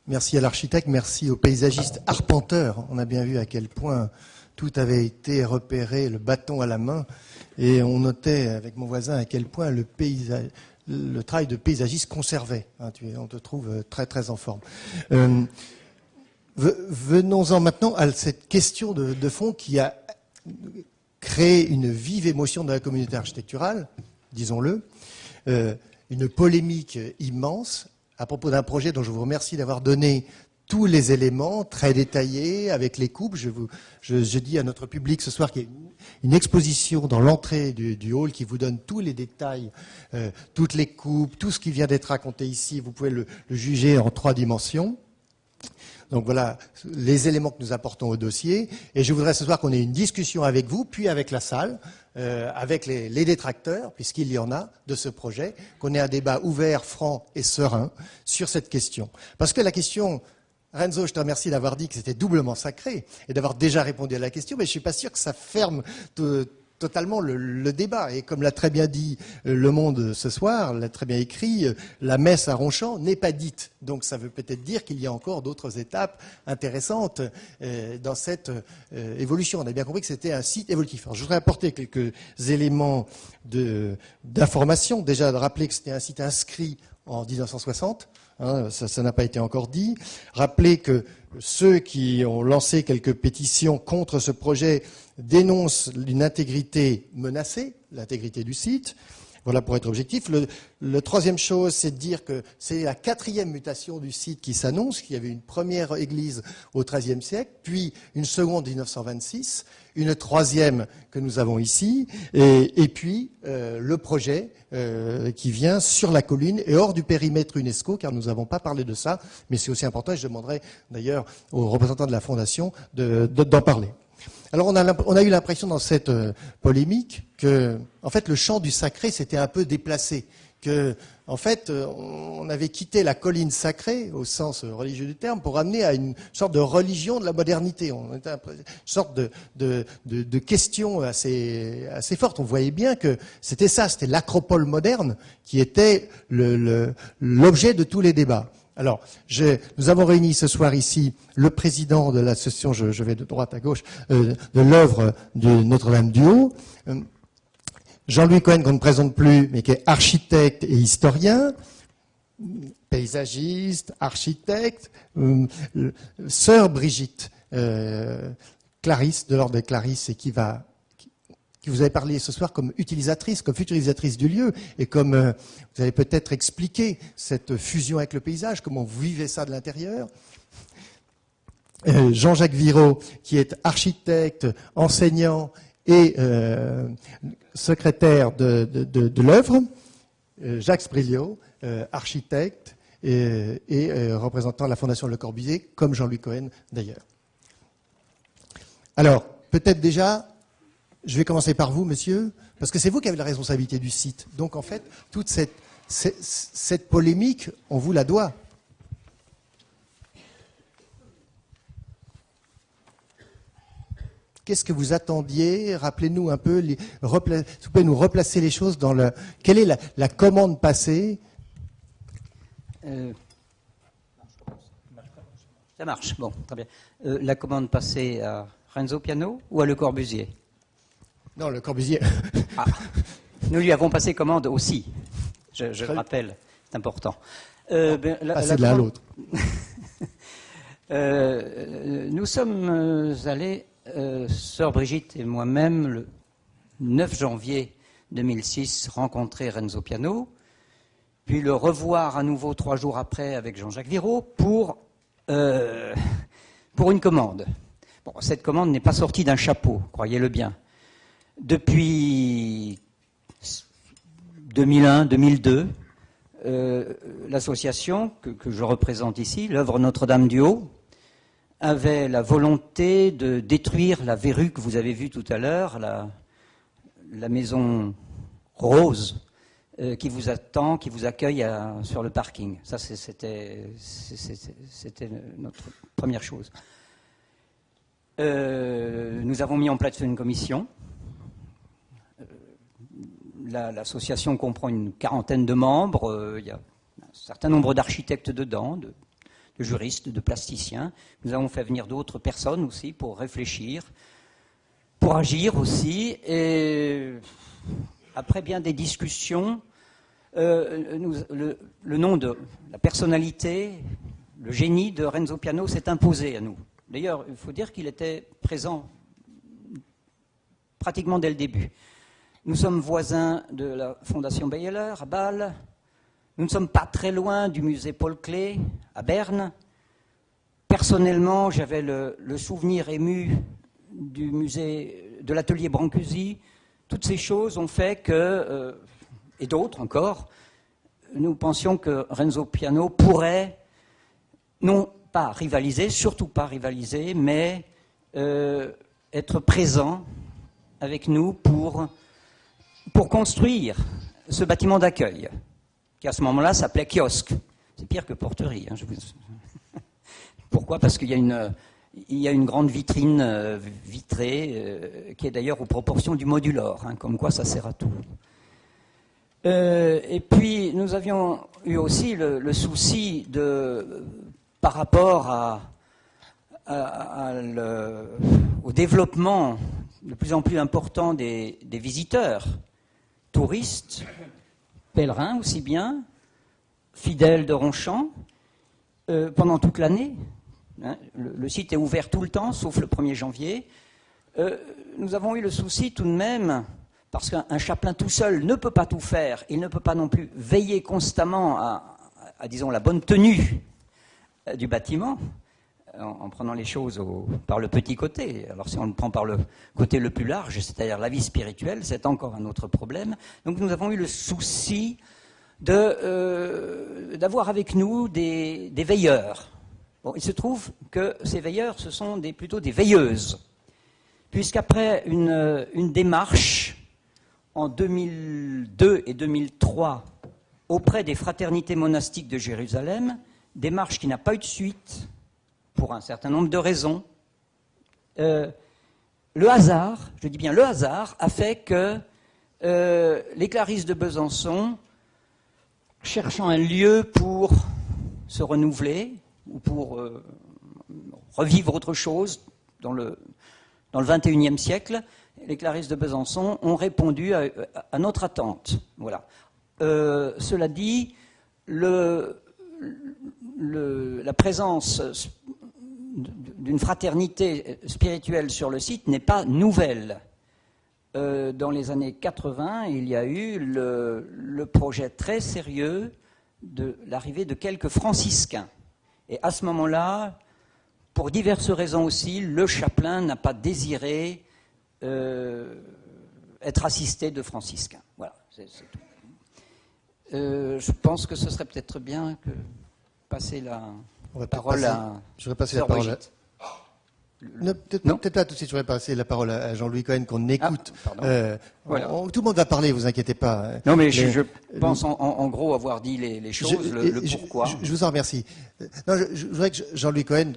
Merci à l'architecte, merci aux paysagistes arpenteurs. On a bien vu à quel point tout avait été repéré, le bâton à la main, et on notait avec mon voisin à quel point le travail de paysagiste conservait. Hein, on te trouve très très en forme. Venons-en maintenant à cette question de fond qui a créé une vive émotion dans la communauté architecturale, disons-le, une polémique immense à propos d'un projet dont je vous remercie d'avoir donné tous les éléments très détaillés avec les coupes. Je dis à notre public ce soir qu'il y a une exposition dans l'entrée du hall qui vous donne tous les détails, toutes les coupes, tout ce qui vient d'être raconté ici. Vous pouvez le juger en 3 dimensions. Donc voilà les éléments que nous apportons au dossier. Et je voudrais ce soir qu'on ait une discussion avec vous, puis avec la salle, avec les détracteurs, puisqu'il y en a de ce projet, qu'on ait un débat ouvert, franc et serein sur cette question. Parce que la question, Renzo, je te remercie d'avoir dit que c'était doublement sacré et d'avoir déjà répondu à la question, mais je ne suis pas sûr que ça ferme totalement le débat. Et comme l'a très bien dit Le Monde ce soir, l'a très bien écrit, la messe à Ronchamp n'est pas dite. Donc ça veut peut-être dire qu'il y a encore d'autres étapes intéressantes dans cette évolution. On a bien compris que c'était un site évolutif. Alors, je voudrais apporter quelques éléments d'information. Déjà de rappeler que c'était un site inscrit en 1960. Hein, ça n'a pas été encore dit. Rappelez que ceux qui ont lancé quelques pétitions contre ce projet dénoncent une intégrité menacée, l'intégrité du site. Voilà pour être objectif. Le troisième chose, c'est de dire que c'est la 4e mutation du site qui s'annonce, qu'il y avait une première église au XIIIe siècle, puis une seconde en 1926, une troisième que nous avons ici, et puis le projet qui vient sur la colline et hors du périmètre UNESCO, car nous n'avons pas parlé de ça, mais c'est aussi important, et je demanderai d'ailleurs aux représentants de la Fondation d'en parler. Alors on a eu l'impression dans cette polémique que, en fait, le champ du sacré s'était un peu déplacé, que, en fait, on avait quitté la colline sacrée au sens religieux du terme pour amener à une sorte de religion de la modernité. On était une sorte de question assez forte. On voyait bien que c'était ça, c'était l'acropole moderne qui était l'objet de tous les débats. Alors, nous avons réuni ce soir ici le président de l'association, je vais de droite à gauche, de l'œuvre de Notre-Dame-du-Haut, Jean-Louis Cohen, qu'on ne présente plus, mais qui est architecte et historien, paysagiste, architecte, sœur Brigitte, Clarisse, de l'ordre de Clarisse, et qui vous avez parlé ce soir comme utilisatrice, comme future utilisatrice du lieu, et comme vous avez peut-être expliqué cette fusion avec le paysage, comment vous vivez ça de l'intérieur. Jean-Jacques Viraud, qui est architecte, enseignant et secrétaire de l'œuvre. Jacques Sprilio, architecte et représentant la Fondation Le Corbusier, comme Jean-Louis Cohen d'ailleurs. Alors, peut-être déjà, je vais commencer par vous, monsieur, parce que c'est vous qui avez la responsabilité du site. Donc, en fait, toute cette polémique, on vous la doit. Qu'est-ce que vous attendiez? Rappelez-nous un peu, si vous pouvez nous replacer les choses dans le... Quelle est la commande passée? Ça marche, bon, très bien. La commande passée à Renzo Piano ou à Le Corbusier? Non, Le Corbusier. Ah, nous lui avons passé commande aussi, je le rappelle, c'est important. Passer de l'un à l'autre. Nous sommes allés, sœur Brigitte et moi-même, le 9 janvier 2006, rencontrer Renzo Piano, puis le revoir à nouveau 3 jours après avec Jean-Jacques Viraud pour une commande. Bon, cette commande n'est pas sortie d'un chapeau, croyez-le bien. Depuis 2001-2002, l'association que je représente ici, l'œuvre Notre-Dame-du-Haut, avait la volonté de détruire la verrue que vous avez vue tout à l'heure, la maison rose qui vous attend, qui vous accueille sur le parking. Ça, c'était notre première chose. Nous avons mis en place une commission. L'association comprend une 40aine de membres. Il y a un certain nombre d'architectes dedans, de de juristes, de plasticiens. Nous avons fait venir d'autres personnes aussi pour réfléchir, pour agir aussi. Et après bien des discussions, le nom de la personnalité, le génie de Renzo Piano s'est imposé à nous. D'ailleurs, il faut dire qu'il était présent pratiquement dès le début. Nous sommes voisins de la Fondation Beyeler à Bâle. Nous ne sommes pas très loin du musée Paul Klee à Berne. Personnellement, j'avais le souvenir ému du musée de l'atelier Brancusi. Toutes ces choses ont fait que, et d'autres encore, nous pensions que Renzo Piano pourrait, non pas rivaliser, surtout pas rivaliser, mais être présent avec nous pour construire ce bâtiment d'accueil, qui à ce moment-là s'appelait kiosque. C'est pire que porterie. Hein, Pourquoi ? Parce qu'il y a une grande vitrine vitrée, qui est d'ailleurs aux proportions du modulor, hein, comme quoi ça sert à tout. Et puis nous avions eu aussi le souci par rapport au développement de plus en plus important des visiteurs, touristes, pèlerins aussi bien, fidèles de Ronchamp, pendant toute l'année. Hein, le site est ouvert tout le temps, sauf le 1er janvier. Nous avons eu le souci tout de même, parce qu'un chapelain tout seul ne peut pas tout faire, il ne peut pas non plus veiller constamment à disons, la bonne tenue du bâtiment, en prenant les choses par le petit côté. Alors si on le prend par le côté le plus large, c'est-à-dire la vie spirituelle, c'est encore un autre problème. Donc nous avons eu le souci d'avoir avec nous des veilleurs. Bon, il se trouve que ces veilleurs, ce sont plutôt des veilleuses, puisqu'après une démarche en 2002 et 2003 auprès des fraternités monastiques de Jérusalem, démarche qui n'a pas eu de suite, pour un certain nombre de raisons, le hasard, je dis bien le hasard, a fait que les Clarisses de Besançon, cherchant un lieu pour se renouveler, ou pour revivre autre chose dans le XXIe siècle, les Clarisses de Besançon ont répondu à notre attente. Voilà. Cela dit, la présence d'une fraternité spirituelle sur le site n'est pas nouvelle. Dans les années 80, il y a eu le projet très sérieux de l'arrivée de quelques franciscains. Et à ce moment-là, pour diverses raisons aussi, le chapelain n'a pas désiré être assisté de franciscains. Voilà, c'est tout. Je pense que ce serait peut-être bien que passer la parole à... Je vais passer la parole à... Peut-être pas tout de suite, je vais passer la parole à Jean-Louis Cohen qu'on écoute. Voilà. Tout le monde va parler, vous inquiétez pas. Non, mais je pense en gros avoir dit les choses, le pourquoi. Je vous en remercie. Non, je voudrais que Jean-Louis Cohen,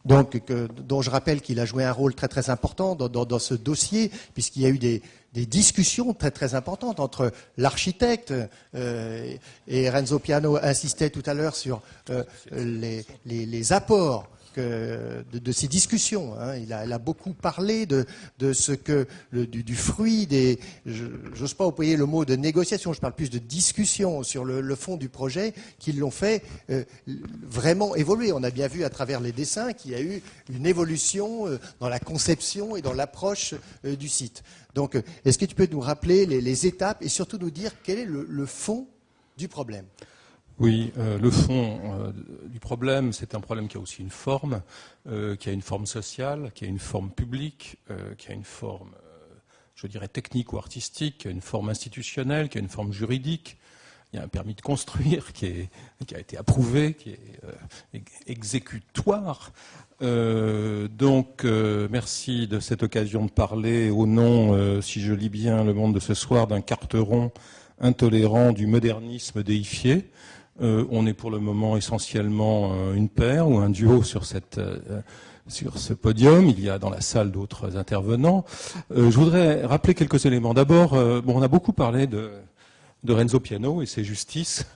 dont je rappelle qu'il a joué un rôle très très important dans ce dossier, puisqu'il y a eu des discussions très très importantes entre l'architecte et Renzo Piano insistait tout à l'heure sur les apports de ces discussions. Hein. Il a beaucoup parlé de ce que du fruit des. J'ose pas employer le mot de négociation. Je parle plus de discussion sur le fond du projet qui l'ont fait vraiment évoluer. On a bien vu à travers les dessins qu'il y a eu une évolution dans la conception et dans l'approche du site. Donc, est-ce que tu peux nous rappeler les étapes et surtout nous dire quel est le fond du problème ? Oui, le fond du problème, c'est un problème qui a aussi une forme, qui a une forme sociale, qui a une forme publique, qui a une forme, je dirais, technique ou artistique, qui a une forme institutionnelle, qui a une forme juridique. Il y a un permis de construire qui a été approuvé, qui est exécutoire. Donc, merci de cette occasion de parler au nom, si je lis bien le monde de ce soir, d'un carteron intolérant du modernisme déifié. On est pour le moment essentiellement une paire ou un duo sur ce podium. Il y a dans la salle d'autres intervenants. Je voudrais rappeler quelques éléments. D'abord, on a beaucoup parlé de Renzo Piano et ses justices.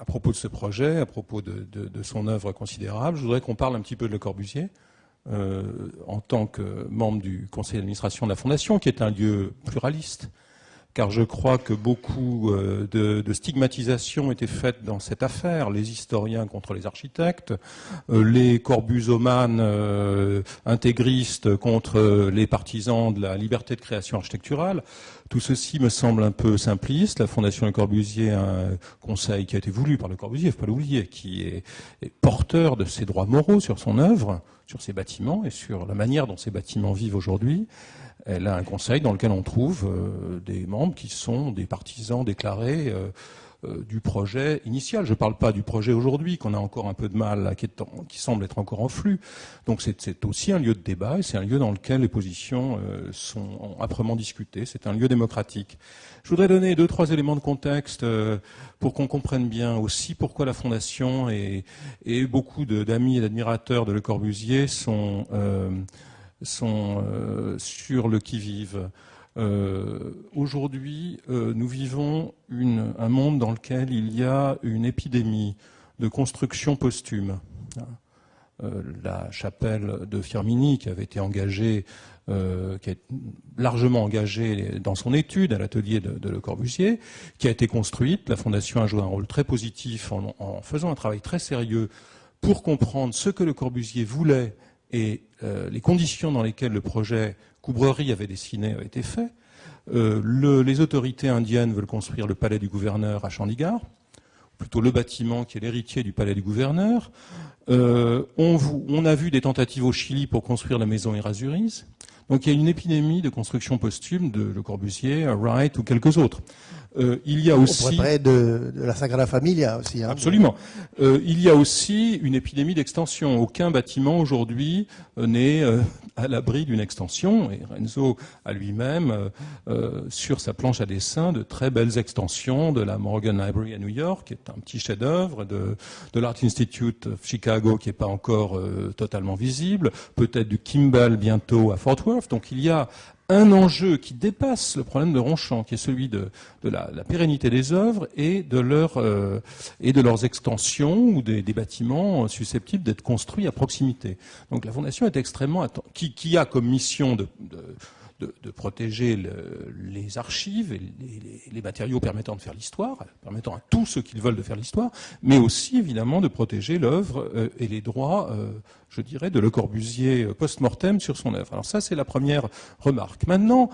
à propos de ce projet, à propos de son œuvre considérable, je voudrais qu'on parle un petit peu de Le Corbusier, en tant que membre du conseil d'administration de la Fondation, qui est un lieu pluraliste, car je crois que beaucoup de stigmatisation étaient faites dans cette affaire, les historiens contre les architectes, les corbusomanes intégristes contre les partisans de la liberté de création architecturale. Tout ceci me semble un peu simpliste. La Fondation Le Corbusier a un conseil qui a été voulu par Le Corbusier, il ne faut pas l'oublier, qui est porteur de ses droits moraux sur son œuvre, sur ses bâtiments et sur la manière dont ces bâtiments vivent aujourd'hui. Elle a un conseil dans lequel on trouve des membres qui sont des partisans déclarés du projet initial. Je ne parle pas du projet aujourd'hui, qu'on a encore un peu de mal, qui semble être encore en flux. Donc c'est aussi un lieu de débat et c'est un lieu dans lequel les positions sont âprement discutées. C'est un lieu démocratique. Je voudrais donner 2-3 éléments de contexte pour qu'on comprenne bien aussi pourquoi la Fondation et beaucoup d'amis et d'admirateurs de Le Corbusier sont sur le qui-vive. Aujourd'hui, nous vivons un monde dans lequel il y a une épidémie de construction posthume. La chapelle de Firminy, qui avait été engagée, qui est largement engagée dans son étude à l'atelier de Le Corbusier, qui a été construite. La Fondation a joué un rôle très positif en faisant un travail très sérieux pour comprendre ce que Le Corbusier voulait et les conditions dans lesquelles le projet Coubrerie avait dessiné avaient été faits. Les autorités indiennes veulent construire le palais du gouverneur à Chandigarh, plutôt le bâtiment qui est l'héritier du palais du gouverneur. On a vu des tentatives au Chili pour construire la maison Errázuriz. Donc il y a une épidémie de construction posthume de Le Corbusier, Wright ou quelques autres. Il y a aussi... On pourrait parler de la Sagrada Familia aussi. Hein. Absolument. Il y a aussi une épidémie d'extension. Aucun bâtiment aujourd'hui n'est à l'abri d'une extension. Et Renzo a lui-même, sur sa planche à dessin, de très belles extensions de la Morgan Library à New York, qui est un petit chef-d'œuvre, de l'Art Institute of Chicago, qui n'est pas encore totalement visible, peut-être du Kimball bientôt à Fort Worth. Donc il y a un enjeu qui dépasse le problème de Ronchamp, qui est celui de la pérennité des œuvres et de leurs extensions ou des bâtiments susceptibles d'être construits à proximité. Donc la Fondation est extrêmement qui a comme mission de protéger les archives et les matériaux permettant de faire l'histoire, permettant à tous ceux qui veulent de faire l'histoire, mais aussi évidemment de protéger l'œuvre et les droits, je dirais, de Le Corbusier post-mortem sur son œuvre. Alors ça, c'est la première remarque. Maintenant,